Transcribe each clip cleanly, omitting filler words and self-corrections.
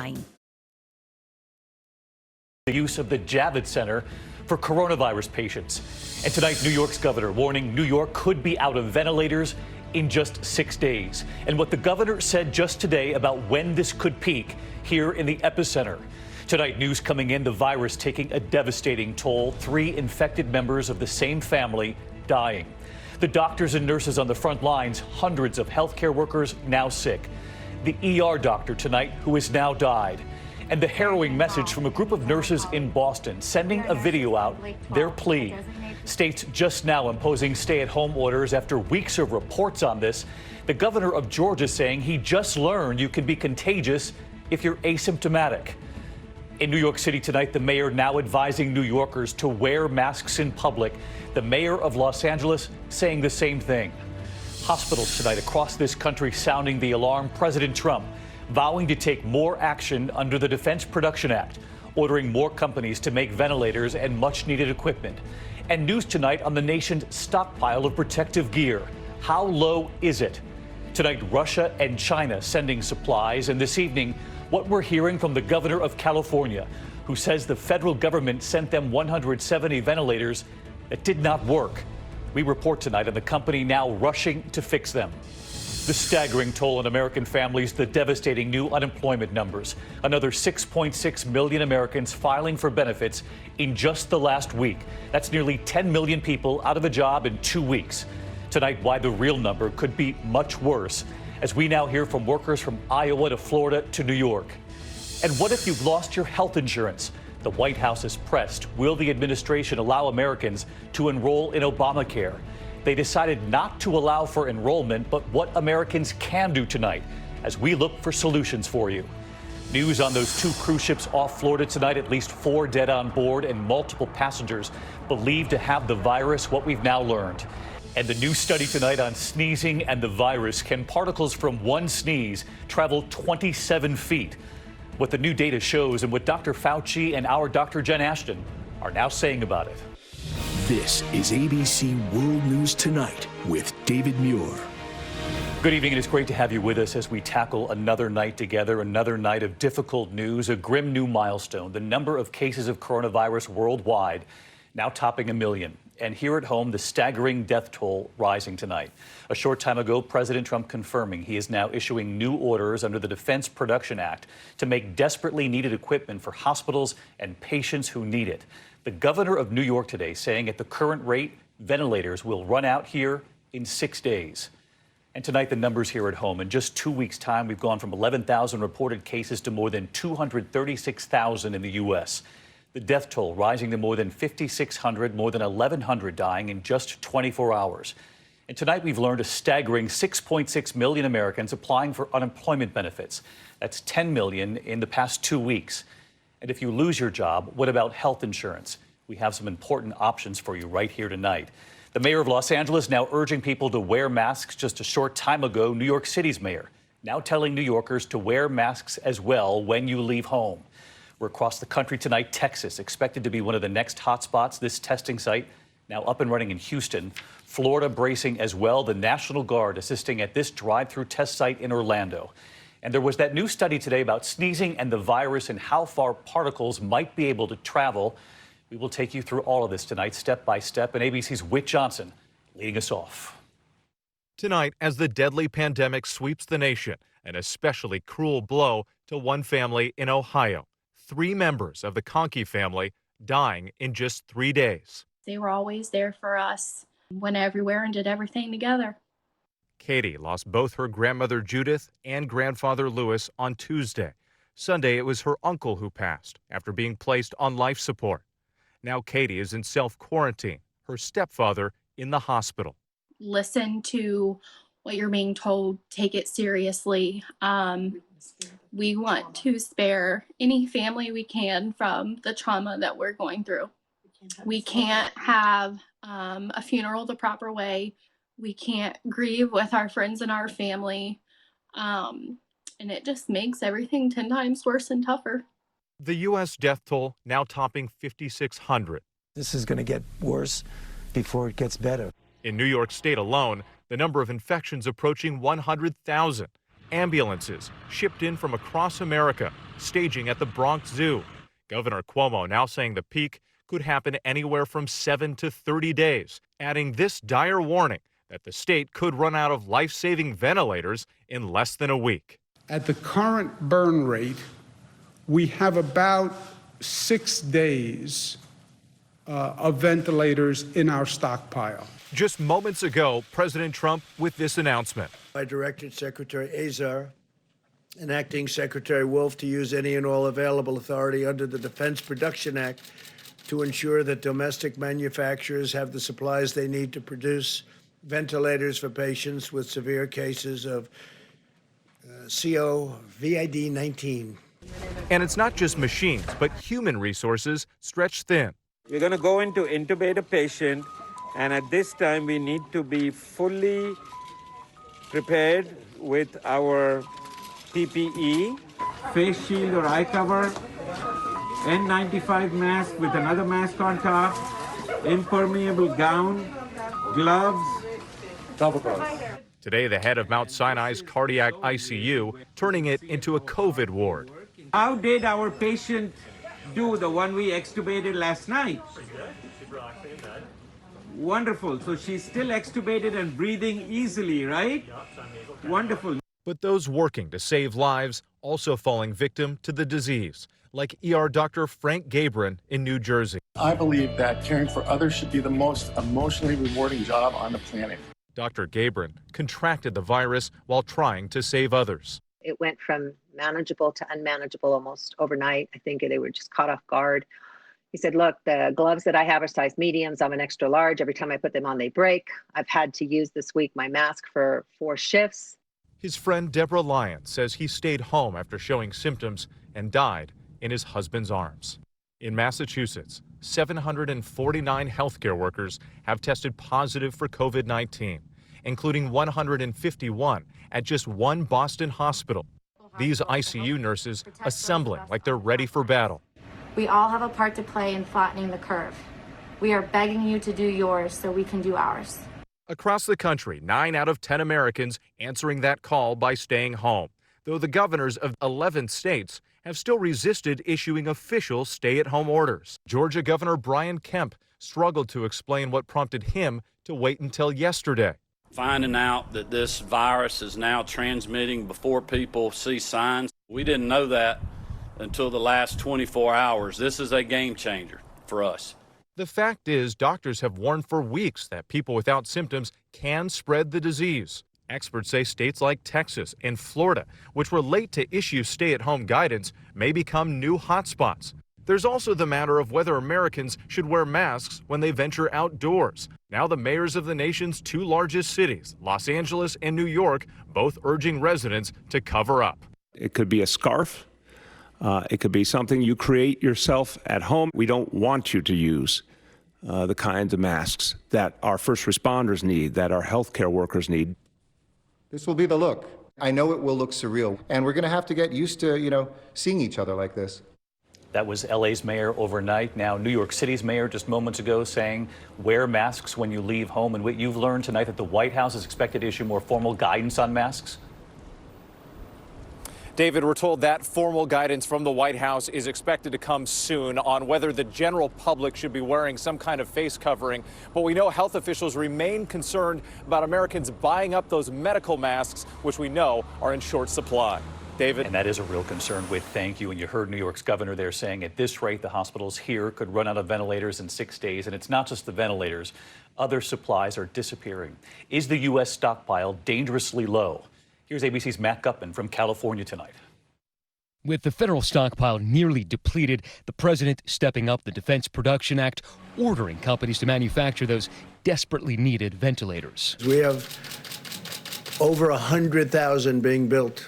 dying. The use of the Javits Center for coronavirus patients. And tonight, New York's governor warning New York could be out of ventilators in just 6 days. And what the governor said just today about when this could peak here in the epicenter. Tonight, news coming in, the virus taking a devastating toll. 3 infected members of the same family dying. The doctors and nurses on the front lines, hundreds of healthcare workers now sick. The ER doctor tonight who has now died. And the harrowing message from a group of nurses in Boston sending a video out, their plea. States just now imposing stay-at-home orders after weeks of reports on this. The governor of Georgia saying he just learned you can be contagious if you're asymptomatic. In New York City tonight, the mayor now advising New Yorkers to wear masks in public. The mayor of Los Angeles saying the same thing. Hospitals tonight across this country sounding the alarm. President Trump vowing to take more action under the Defense Production Act, ordering more companies to make ventilators and much needed equipment. And news tonight on the nation's stockpile of protective gear. How low is it? Tonight, Russia and China sending supplies. And this evening, what we're hearing from the governor of California, who says the federal government sent them 170 ventilators that did not work. We report tonight on the company now rushing to fix them. The staggering toll on American families, the devastating new unemployment numbers. Another 6.6 million Americans filing for benefits in just the last week. That's nearly 10 million people out of a job in 2 weeks. Tonight, why the real number could be much worse, as we now hear from workers from Iowa to Florida to New York. And what if you've lost your health insurance? The White House is pressed. Will the administration allow Americans to enroll in Obamacare? They decided not to allow for enrollment, but what Americans can do tonight as we look for solutions for you. News on those 2 cruise ships off Florida tonight, at least 4 dead on board and multiple passengers believed to have the virus, what we've now learned. And the new study tonight on sneezing and the virus. Can particles from one sneeze travel 27 feet? What the new data shows and what Dr. Fauci and our Dr. Jen Ashton are now saying about it. This is ABC World News Tonight with David Muir. Good evening, and it's great to have you with us as we tackle another night together, another night of difficult news, a grim new milestone. The number of cases of coronavirus worldwide now topping 1 million. And here at home, the staggering death toll rising tonight. A short time ago, President Trump confirming he is now issuing new orders under the Defense Production Act to make desperately needed equipment for hospitals and patients who need it. The governor of New York today saying at the current rate, ventilators will run out here in 6 days. And tonight, the numbers here at home. In just 2 weeks' time, we've gone from 11,000 reported cases to more than 236,000 in the U.S. The death toll rising to more than 5,600, more than 1,100 dying in just 24 hours. And tonight, we've learned a staggering 6.6 million Americans applying for unemployment benefits. That's 10 million in the past 2 weeks. And if you lose your job, what about health insurance? We have some important options for you right here tonight. The mayor of Los Angeles now urging people to wear masks. Just a short time ago, New York City's mayor now telling New Yorkers to wear masks as well when you leave home. We're across the country tonight. Texas expected to be one of the next hotspots. This testing site now up and running in Houston. Florida bracing as well. The National Guard assisting at this drive-through test site in Orlando. And there was that new study today about sneezing and the virus and how far particles might be able to travel. We will take you through all of this tonight, step by step. And ABC's Whit Johnson leading us off. Tonight, as the deadly pandemic sweeps the nation, an especially cruel blow to one family in Ohio. 3 members of the Conkey family dying in just 3 days. They were always there for us, went everywhere and did everything together. Katie lost both her grandmother Judith and grandfather Louis on Tuesday. Sunday, it was her uncle who passed after being placed on life support. Now Katie is in self-quarantine, her stepfather in the hospital. Listen to what you're being told, take it seriously. We want to spare any family we can from the trauma that we're going through. We can't have a funeral the proper way. We can't grieve with our friends and our family. And it just makes everything 10 times worse and tougher. The U.S. death toll now topping 5,600. This is going to get worse before it gets better. In New York State alone, the number of infections approaching 100,000. ambulances shipped in from across America, staging at the Bronx Zoo. Governor Cuomo now saying the peak could happen anywhere from 7 to 30 days, adding this dire warning that the state could run out of life-saving ventilators in less than a week. At the current burn rate, we have about 6 days of ventilators in our stockpile. Just moments ago, President Trump with this announcement. I directed Secretary Azar and Acting Secretary Wolf to use any and all available authority under the Defense Production Act to ensure that domestic manufacturers have the supplies they need to produce ventilators for patients with severe cases of COVID-19. And it's not just machines, but human resources stretched thin. We're going to go in to intubate a patient, and at this time we need to be fully prepared with our PPE, face shield or eye cover, N95 mask with another mask on top, impermeable gown, gloves, double gloves. Today, the head of Mount Sinai's cardiac ICU turning it into a COVID ward. How did our patient do, the one we extubated last night? Wonderful. So she's still extubated and breathing easily, right? Wonderful. But those working to save lives also falling victim to the disease, like ER Dr. Frank Gabrin in New Jersey. I believe that caring for others should be the most emotionally rewarding job on the planet. Dr. Gabrin contracted the virus while trying to save others. It went from manageable to unmanageable almost overnight. I think they were just caught off guard. He said, look, the gloves that I have are size mediums. I'm an extra large. Every time I put them on, they break. I've had to use this week my mask for 4 shifts. His friend Deborah Lyons says he stayed home after showing symptoms and died in his husband's arms. In Massachusetts, 749 healthcare workers have tested positive for COVID-19, including 151 at just one Boston hospital. These ICU nurses assembling like they're ready for battle. We all have a part to play in flattening the curve. We are begging you to do yours so we can do ours. Across the country, 9 out of 10 Americans answering that call by staying home, though the governors of 11 states have still resisted issuing official stay-at-home orders. Georgia Governor Brian Kemp struggled to explain what prompted him to wait until yesterday. Finding out that this virus is now transmitting before people see signs, we didn't know that until the last 24 hours. This is a game changer for us. The fact is, doctors have warned for weeks that people without symptoms can spread the disease. Experts say states like Texas and Florida, which were late to issue stay-at-home guidance, may become new hotspots. There's also the matter of whether Americans should wear masks when they venture outdoors. Now the mayors of the nation's 2 largest cities, Los Angeles and New York, both urging residents to cover up. It could be a scarf. It could be something you create yourself at home. We don't want you to use the kinds of masks that our first responders need, that our healthcare workers need. This will be the look. I know it will look surreal, and we're going to have to get used to, seeing each other like this. That was LA's mayor overnight. Now New York City's mayor just moments ago saying wear masks when you leave home. And what you've learned tonight that the White House is expected to issue more formal guidance on masks? David, we're told that formal guidance from the White House is expected to come soon on whether the general public should be wearing some kind of face covering. But we know health officials remain concerned about Americans buying up those medical masks, which we know are in short supply. David? And that is a real concern, Whit. Thank you. And you heard New York's governor there saying at this rate, the hospitals here could run out of ventilators in 6 days. And it's not just the ventilators. Other supplies are disappearing. Is the U.S. stockpile dangerously low? Here's ABC's Matt Gutman from California tonight. With the federal stockpile nearly depleted, the president stepping up the Defense Production Act, ordering companies to manufacture those desperately needed ventilators. We have over 100,000 being built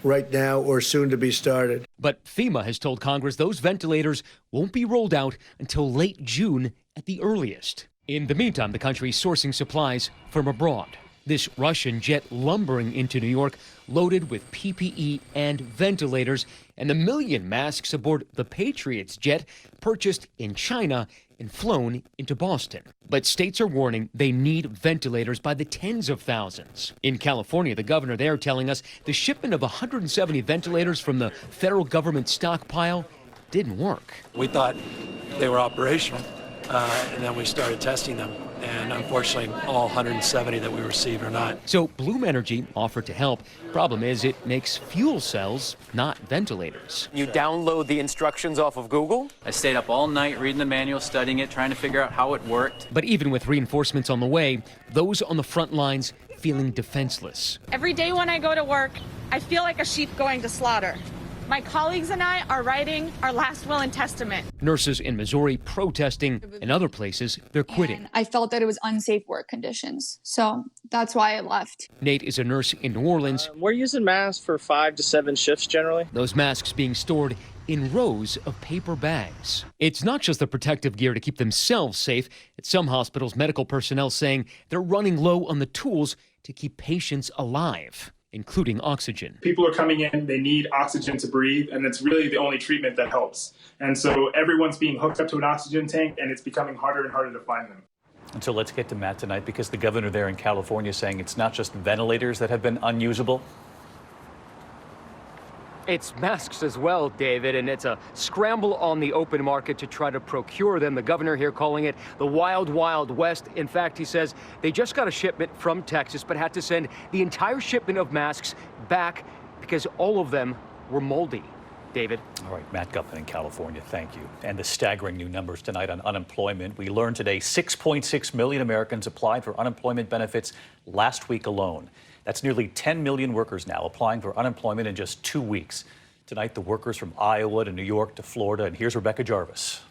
right now or soon to be started. But FEMA has told Congress those ventilators won't be rolled out until late June at the earliest. In the meantime, the country's sourcing supplies from abroad. This Russian jet lumbering into New York loaded with PPE and ventilators, and the million masks aboard the Patriots jet purchased in China and flown into Boston. But states are warning they need ventilators by the tens of thousands. In California, the governor there telling us the shipment of 170 ventilators from the federal government stockpile didn't work. We thought they were operational, and then we started testing them. And unfortunately, all 170 that we received are not. So Bloom Energy offered to help. Problem is, it makes fuel cells, not ventilators. You download the instructions off of Google? I stayed up all night reading the manual, studying it, trying to figure out how it worked. But even with reinforcements on the way, those on the front lines feeling defenseless. Every day when I go to work, I feel like a sheep going to slaughter. My colleagues and I are writing our last will and testament. Nurses in Missouri protesting. In other places, they're quitting. And I felt that it was unsafe work conditions. So that's why I left. Nate is a nurse in New Orleans. We're using masks for 5 to 7 shifts generally. Those masks being stored in rows of paper bags. It's not just the protective gear to keep themselves safe. At some hospitals, medical personnel saying they're running low on the tools to keep patients alive, including oxygen. People are coming in, they need oxygen to breathe, and it's really the only treatment that helps. And so everyone's being hooked up to an oxygen tank, and it's becoming harder and harder to find them. And so let's get to Matt tonight, because the governor there in California is saying it's not just ventilators that have been unusable. It's masks as well, David, and it's a scramble on the open market to try to procure them. The governor here calling it the wild, wild west. In fact, he says they just got a shipment from Texas, but had to send the entire shipment of masks back because all of them were moldy. David. All right, Matt Gutman in California, thank you. And the staggering new numbers tonight on unemployment. We learned today 6.6 million Americans applied for unemployment benefits last week alone. That's nearly 10 million workers now applying for unemployment in just 2 weeks. Tonight, the workers from Iowa to New York to Florida. And here's Rebecca Jarvis.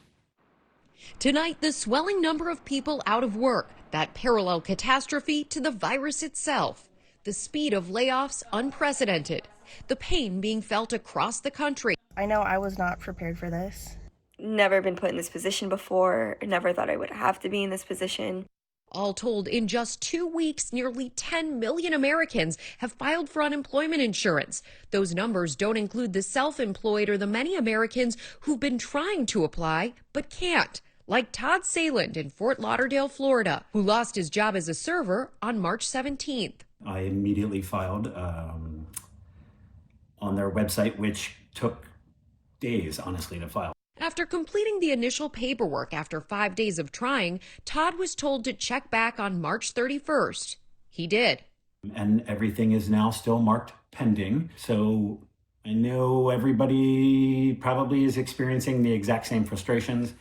Tonight, the swelling number of people out of work, that parallel catastrophe to the virus itself. The speed of layoffs unprecedented. The pain being felt across the country. I know I was not prepared for this. Never been put in this position before. Never thought I would have to be in this position. All told, in just 2 weeks, nearly 10 million Americans have filed for unemployment insurance. Those numbers don't include the self-employed or the many Americans who've been trying to apply but can't, like Todd Sayland in Fort Lauderdale, Florida, who lost his job as a server on March 17th. I immediately filed on their website, which took days, honestly, to file. After completing the initial paperwork after 5 days of trying, Todd was told to check back on March 31st. He did. And everything is now still marked pending. So I know everybody probably is experiencing the exact same frustrations.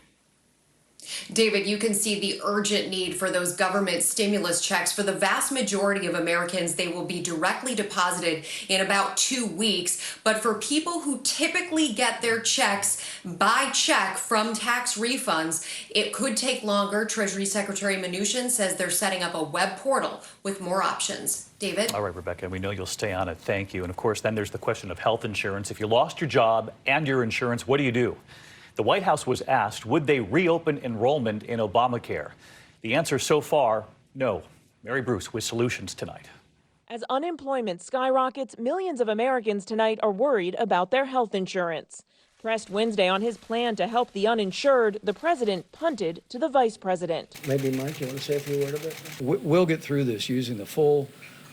David, you can see the urgent need for those government stimulus checks. For the vast majority of Americans, they will be directly deposited in about 2 weeks. But for people who typically get their checks by check from tax refunds, it could take longer. Treasury Secretary Mnuchin says they're setting up a web portal with more options. David? All right, Rebecca, we know you'll stay on it. Thank you. And of course, then there's the question of health insurance. If you lost your job and your insurance, what do you do? The White House was asked, would they reopen enrollment in Obamacare? The answer so far, no. Mary Bruce with solutions tonight. As unemployment skyrockets, millions of Americans tonight are worried about their health insurance. Pressed Wednesday on his plan to help the uninsured, the president punted to the vice president. Maybe, Mike, you want to say a few words about it? We'll get through this using the full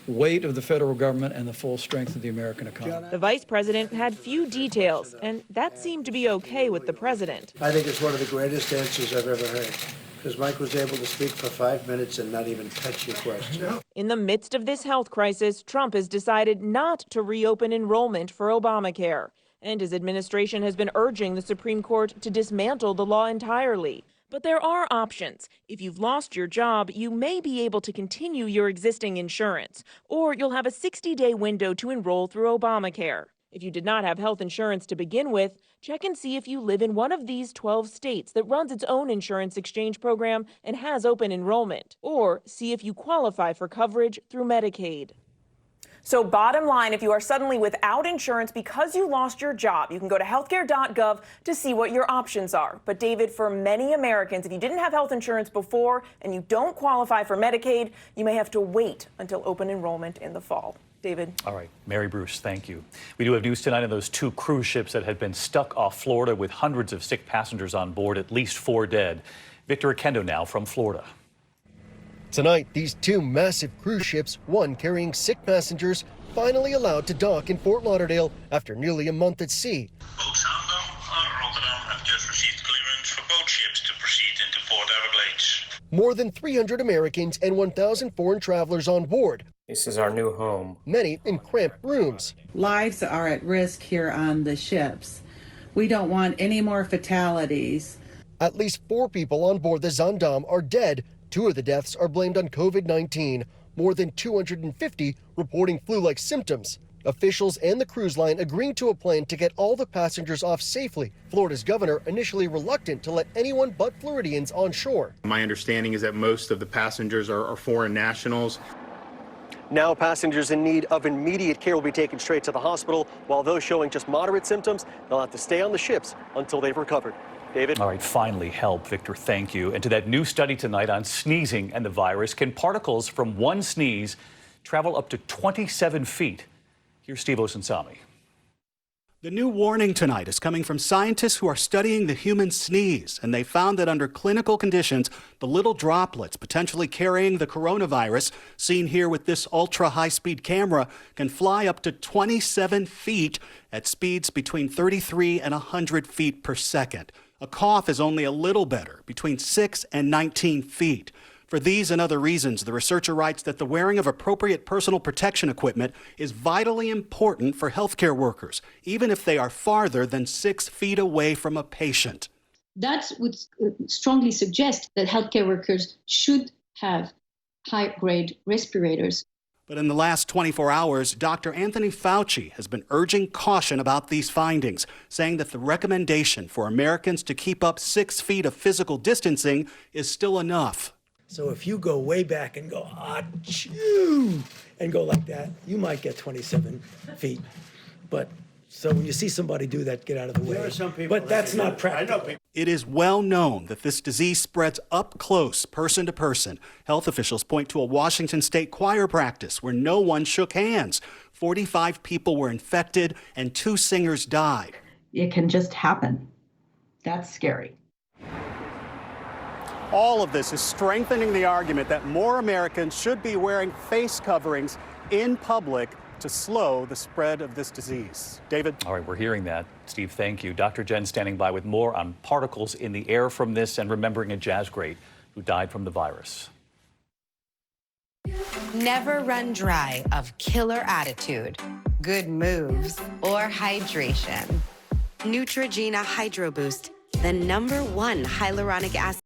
weight of the federal government and the full strength of the American economy. The vice president had few details, and that seemed to be okay with the president. I think it's one of the greatest answers I've ever heard, because Mike was able to speak for 5 minutes and not even touch your question. In the midst of this health crisis, Trump has decided not to reopen enrollment for Obamacare, and his administration has been urging the Supreme Court to dismantle the law entirely. But there are options. If you've lost your job, you may be able to continue your existing insurance, or you'll have a 60-day window to enroll through Obamacare. If you did not have health insurance to begin with, check and see if you live in one of these 12 states that runs its own insurance exchange program and has open enrollment, or see if you qualify for coverage through Medicaid. So bottom line, if you are suddenly without insurance because you lost your job, you can go to healthcare.gov to see what your options are. But David, for many Americans, if you didn't have health insurance before and you don't qualify for Medicaid, you may have to wait until open enrollment in the fall. David. All right, Mary Bruce, thank you. We do have news tonight on those 2 cruise ships that had been stuck off Florida with hundreds of sick passengers on board, at least 4 dead. Victor Akendo now from Florida. Tonight, these 2 massive cruise ships, one carrying sick passengers, finally allowed to dock in Fort Lauderdale after nearly a month at sea. Both Zaandam and Rotterdam have just received clearance for both ships to proceed into Port Everglades. More than 300 Americans and 1,000 foreign travelers on board. This is our new home. Many in cramped rooms. Lives are at risk here on the ships. We don't want any more fatalities. At least 4 people on board the Zaandam are dead. 2 of the deaths are blamed on COVID-19. More than 250 reporting flu-like symptoms. Officials and the cruise line agreeing to a plan to get all the passengers off safely. Florida's governor initially reluctant to let anyone but Floridians on shore. My understanding is that most of the passengers are foreign nationals. Now passengers in need of immediate care will be taken straight to the hospital, while those showing just moderate symptoms, they'll have to stay on the ships until they've recovered. David? All right, finally help, Victor, thank you. And to that new study tonight on sneezing and the virus, can particles from one sneeze travel up to 27 feet? Here's Steve Osunsami. The new warning tonight is coming from scientists who are studying the human sneeze, and they found that under clinical conditions, the little droplets potentially carrying the coronavirus, seen here with this ultra-high-speed camera, can fly up to 27 feet at speeds between 33 and 100 feet per second. A cough is only a little better, between 6 and 19 feet. For these and other reasons, the researcher writes that the wearing of appropriate personal protection equipment is vitally important for healthcare workers, even if they are farther than 6 feet away from a patient. That would strongly suggest that healthcare workers should have high-grade respirators. But in the last 24 hours, Dr. Anthony Fauci has been urging caution about these findings, saying that the recommendation for Americans to keep up 6 feet of physical distancing is still enough. So if you go way back and go, achoo, and go like that, you might get 27 feet. But so when you see somebody do that, get out of the way. There are some people, but that's not practical. It is well known that this disease spreads up close, person to person. Health officials point to a Washington state choir practice where no one shook hands. 45 people were infected and 2 singers died. It can just happen. That's scary. All of this is strengthening the argument that more Americans should be wearing face coverings in public to slow the spread of this disease. David? All right, we're hearing that. Steve, thank you. Dr. Jen standing by with more on particles in the air from this and remembering a jazz great who died from the virus. Never run dry of killer attitude, good moves, or hydration. Neutrogena Hydro Boost, the #1 hyaluronic acid